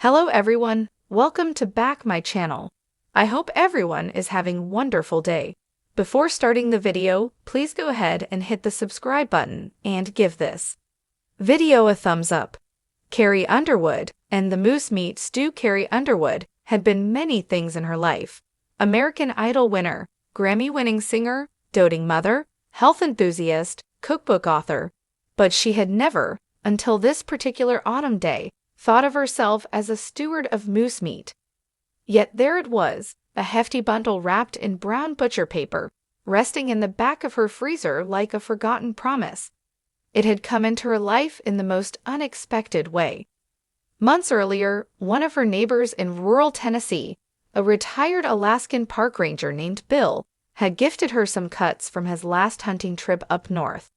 Hello everyone, welcome to back my channel. I hope everyone is having a wonderful day. Before starting the video, please go ahead and hit the subscribe button and give this video a thumbs up. Carrie Underwood and the moose meat stew. Carrie Underwood had been many things in her life. American Idol winner, Grammy-winning singer, doting mother, health enthusiast, cookbook author. But she had never, until this particular autumn day, thought of herself as a steward of moose meat. Yet there it was, a hefty bundle wrapped in brown butcher paper, resting in the back of her freezer like a forgotten promise. It had come into her life in the most unexpected way. Months earlier, one of her neighbors in rural Tennessee, a retired Alaskan park ranger named Bill, had gifted her some cuts from his last hunting trip up north.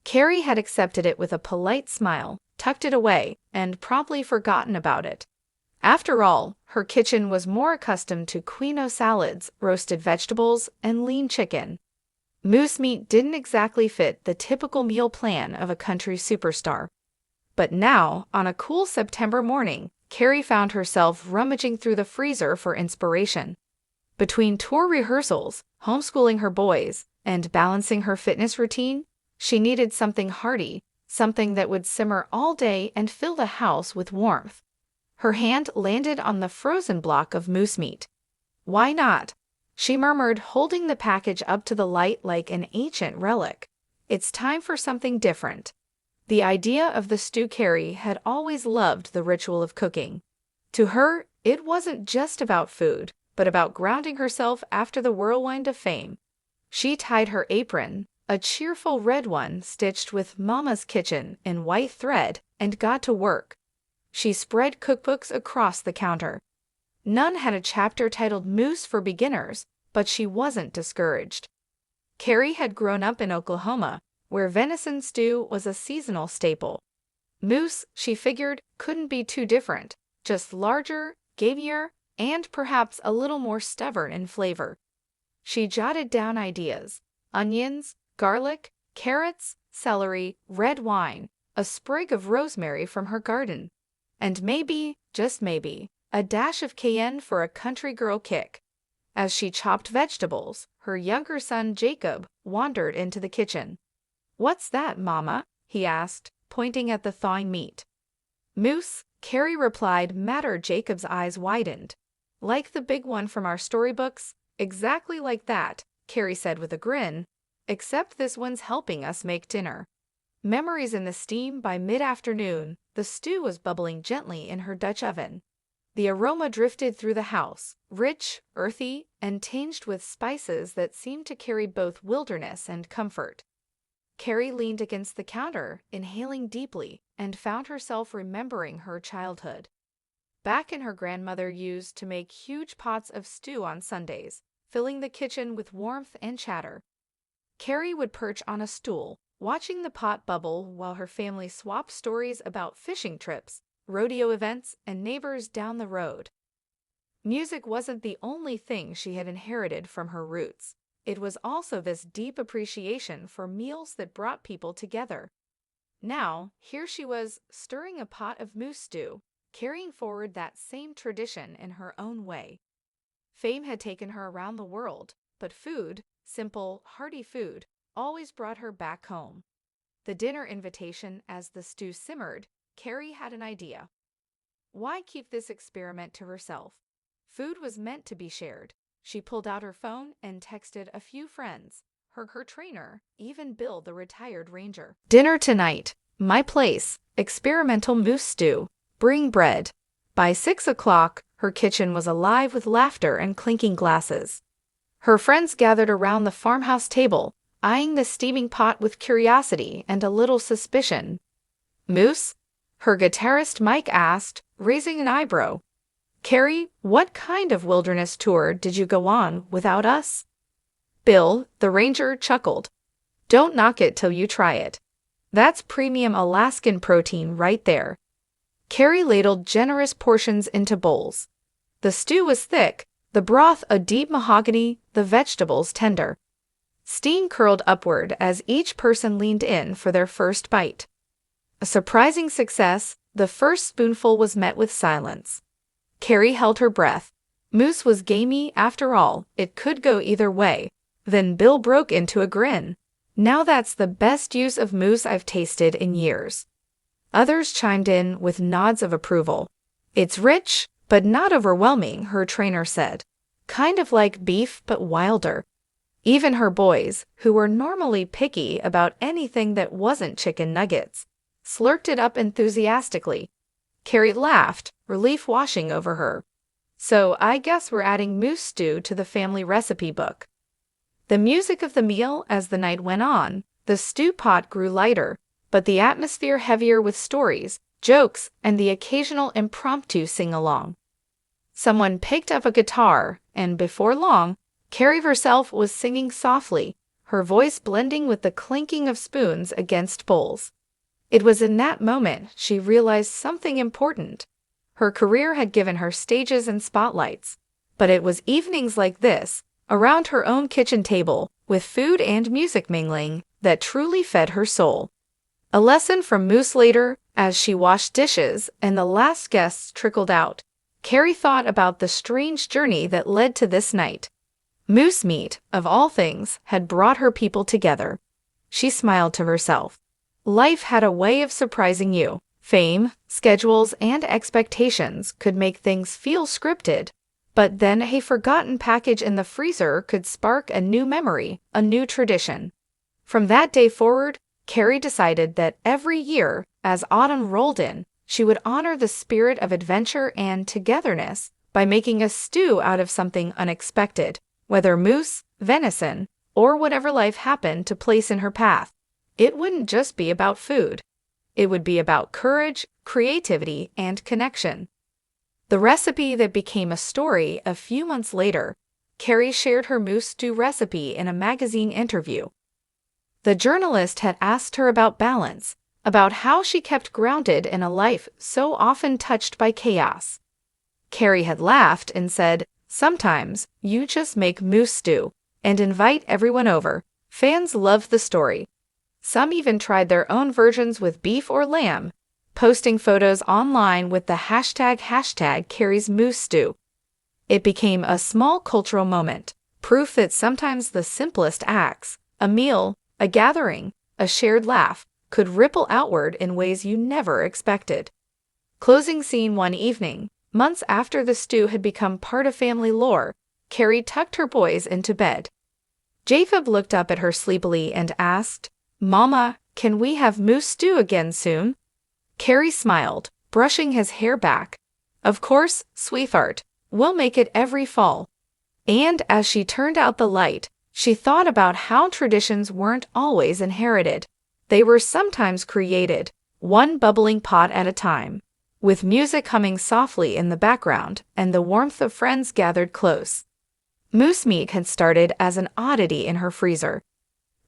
Carrie had accepted it with a polite smile, tucked it away, and promptly forgotten about it. After all, her kitchen was more accustomed to quinoa salads, roasted vegetables, and lean chicken. Moose meat didn't exactly fit the typical meal plan of a country superstar. But now, on a cool September morning, Carrie found herself rummaging through the freezer for inspiration. Between tour rehearsals, homeschooling her boys, and balancing her fitness routine, she needed something hearty, something that would simmer all day and fill the house with warmth. Her hand landed on the frozen block of moose meat. "Why not?" she murmured, holding the package up to the light like an ancient relic. "It's time for something different." The idea of the stew. Carrie had always loved the ritual of cooking. To her, it wasn't just about food, but about grounding herself after the whirlwind of fame. She tied her apron, a cheerful red one stitched with Mama's Kitchen in white thread, and got to work. She spread cookbooks across the counter. None had a chapter titled Moose for Beginners, but she wasn't discouraged. Carrie had grown up in Oklahoma, where venison stew was a seasonal staple. Moose, she figured, couldn't be too different, just larger, gamier, and perhaps a little more stubborn in flavor. She jotted down ideas: onions, garlic, carrots, celery, red wine, a sprig of rosemary from her garden, and maybe, just maybe, a dash of cayenne for a country girl kick. As she chopped vegetables, her younger son Jacob wandered into the kitchen. "What's that, Mama?" he asked, pointing at the thawing meat. "Moose," Carrie replied. Matter. Jacob's eyes widened. "Like the big one from our storybooks?" "Exactly like that," Carrie said with a grin. "Except this one's helping us make dinner." Memories in the steam. By mid-afternoon, the stew was bubbling gently in her Dutch oven. The aroma drifted through the house, rich, earthy, and tinged with spices that seemed to carry both wilderness and comfort. Carrie leaned against the counter, inhaling deeply, and found herself remembering her childhood. Back in her grandmother used to make huge pots of stew on Sundays, filling the kitchen with warmth and chatter. Carrie would perch on a stool, watching the pot bubble while her family swapped stories about fishing trips, rodeo events, and neighbors down the road. Music wasn't the only thing she had inherited from her roots. It was also this deep appreciation for meals that brought people together. Now, here she was, stirring a pot of moose stew, carrying forward that same tradition in her own way. Fame had taken her around the world, but food, simple, hearty food, always brought her back home. The dinner invitation. As the stew simmered, Carrie had an idea. Why keep this experiment to herself? Food was meant to be shared. She pulled out her phone and texted a few friends, her trainer, even Bill the retired ranger. "Dinner tonight. My place. Experimental moose stew. Bring bread." By 6 o'clock, her kitchen was alive with laughter and clinking glasses. Her friends gathered around the farmhouse table, eyeing the steaming pot with curiosity and a little suspicion. "Moose?" her guitarist Mike asked, raising an eyebrow. "Carrie, what kind of wilderness tour did you go on without us?" Bill, the ranger, chuckled. "Don't knock it till you try it. That's premium Alaskan protein right there." Carrie ladled generous portions into bowls. The stew was thick, the broth a deep mahogany, the vegetables tender. Steam curled upward as each person leaned in for their first bite. A surprising success, the first spoonful was met with silence. Carrie held her breath. Moose was gamey after all, it could go either way. Then Bill broke into a grin. Now that's the best use of moose I've tasted in years. Others chimed in with nods of approval. It's rich, but not overwhelming, her trainer said. Kind of like beef, but wilder. Even her boys, who were normally picky about anything that wasn't chicken nuggets, slurped it up enthusiastically. Carrie laughed, relief washing over her. So I guess we're adding moose stew to the family recipe book. The music of the meal as the night went on, the stew pot grew lighter, but the atmosphere heavier with stories, jokes, and the occasional impromptu sing-along. Someone picked up a guitar, and before long, Carrie herself was singing softly, her voice blending with the clinking of spoons against bowls. It was in that moment she realized something important. Her career had given her stages and spotlights, but it was evenings like this, around her own kitchen table, with food and music mingling, that truly fed her soul. A lesson from Moose later, as she washed dishes and the last guests trickled out, Carrie thought about the strange journey that led to this night. Moose meat, of all things, had brought her people together. She smiled to herself. Life had a way of surprising you. Fame, schedules, and expectations could make things feel scripted, but then a forgotten package in the freezer could spark a new memory, a new tradition. From that day forward, Carrie decided that every year, as autumn rolled in, she would honor the spirit of adventure and togetherness by making a stew out of something unexpected, whether moose, venison, or whatever life happened to place in her path. It wouldn't just be about food. It would be about courage, creativity, and connection. The recipe that became a story a few months later, Carrie shared her moose stew recipe in a magazine interview. The journalist had asked her about balance, about how she kept grounded in a life so often touched by chaos. Carrie had laughed and said, "Sometimes you just make moose stew and invite everyone over." Fans loved the story. Some even tried their own versions with beef or lamb, posting photos online with the hashtag Carrie's Moose Stew. It became a small cultural moment, proof that sometimes the simplest acts, a meal, a gathering, a shared laugh, could ripple outward in ways you never expected. Closing scene one evening, months after the stew had become part of family lore, Carrie tucked her boys into bed. Jacob looked up at her sleepily and asked, "Mama, can we have moose stew again soon?" Carrie smiled, brushing his hair back. "Of course, sweetheart, we'll make it every fall." And as she turned out the light, she thought about how traditions weren't always inherited. They were sometimes created, one bubbling pot at a time, with music humming softly in the background and the warmth of friends gathered close. Moose meat had started as an oddity in her freezer.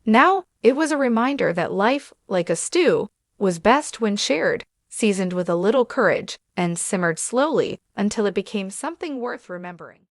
Now, it was a reminder that life, like a stew, was best when shared, seasoned with a little courage, and simmered slowly until it became something worth remembering.